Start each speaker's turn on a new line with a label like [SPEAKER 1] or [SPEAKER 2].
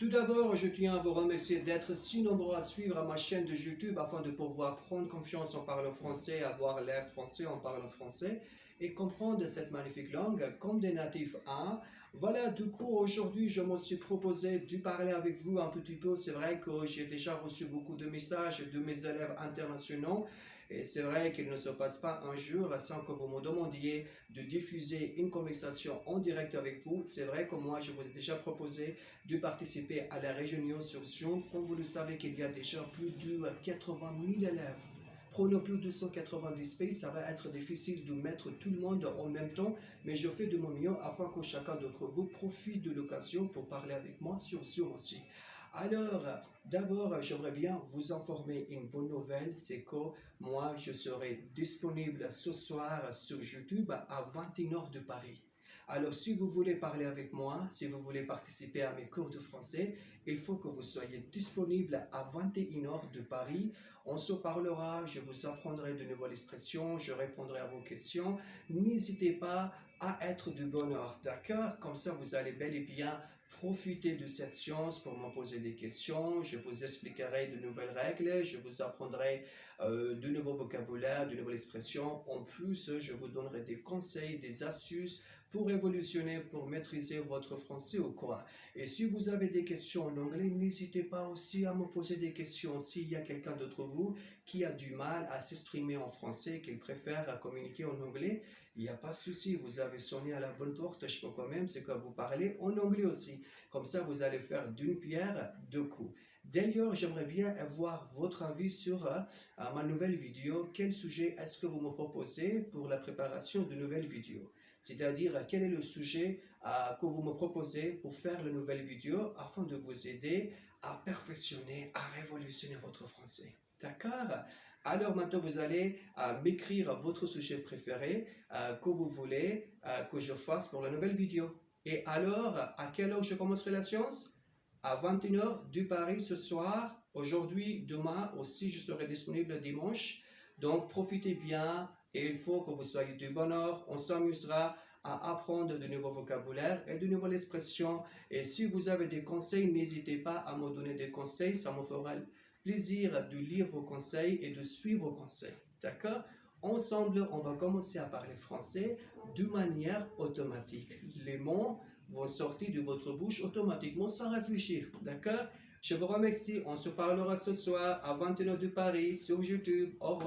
[SPEAKER 1] Tout d'abord, je tiens à vous remercier d'être si nombreux à suivre ma chaîne de YouTube afin de pouvoir prendre confiance en parlant français, avoir l'air français en parlant français et comprendre cette magnifique langue comme des natifs. Voilà, du coup, aujourd'hui, je me suis proposé de parler avec vous un petit peu. C'est vrai que j'ai déjà reçu beaucoup de messages de mes élèves internationaux. Et c'est vrai qu'il ne se passe pas un jour sans que vous me demandiez de diffuser une conversation en direct avec vous. C'est vrai que moi, je vous ai déjà proposé de participer à la réunion sur Zoom. Comme vous le savez qu'il y a déjà plus de 80 000 élèves. Prenons plus de 190 pays, ça va être difficile de mettre tout le monde en même temps, mais je fais de mon mieux afin que chacun d'entre vous profite de l'occasion pour parler avec moi sur Zoom aussi. Alors, d'abord, j'aimerais bien vous informer une bonne nouvelle, c'est que moi, je serai disponible ce soir sur YouTube à 21h de Paris. Alors, si vous voulez parler avec moi, si vous voulez participer à mes cours de français, il faut que vous soyez disponible à 21h de Paris. On se parlera, je vous apprendrai de nouvelles expressions, je répondrai à vos questions. N'hésitez pas à être de bonne heure, d'accord? Comme ça, vous allez bel et bien profiter de cette science pour me poser des questions. Je vous expliquerai de nouvelles règles, je vous apprendrai de nouveaux vocabulaires, de nouvelles expressions. En plus, je vous donnerai des conseils, des astuces pour révolutionner, pour maîtriser votre français ou quoi. Et si vous avez des questions en anglais, n'hésitez pas aussi à me poser des questions. S'il y a quelqu'un d'entre vous qui a du mal à s'exprimer en français, qu'il préfère communiquer en anglais, il n'y a pas de souci, vous avez sonné à la bonne porte, je peux quand même, c'est que vous parlez en anglais aussi. Comme ça, vous allez faire d'une pierre deux coups. D'ailleurs, j'aimerais bien avoir votre avis sur ma nouvelle vidéo. Quel sujet est-ce que vous me proposez pour la préparation de nouvelles vidéos? C'est-à-dire, quel est le sujet que vous me proposez pour faire la nouvelle vidéo afin de vous aider à perfectionner, à révolutionner votre français. D'accord? Alors maintenant, vous allez m'écrire votre sujet préféré que vous voulez que je fasse pour la nouvelle vidéo. Et alors, à quelle heure je commencerai la science? À 21h du Paris ce soir. Aujourd'hui, demain aussi, je serai disponible dimanche. Donc, profitez bien et il faut que vous soyez de bonne heure. On s'amusera à apprendre de nouveaux vocabulaires et de nouvelles expressions. Et si vous avez des conseils, n'hésitez pas à me donner des conseils. Ça me fera plaisir de lire vos conseils et de suivre vos conseils. D'accord? Ensemble, on va commencer à parler français de manière automatique. Les mots vont sortir de votre bouche automatiquement sans réfléchir. D'accord? Je vous remercie. On se parlera ce soir à 21h de Paris sur YouTube. Au revoir.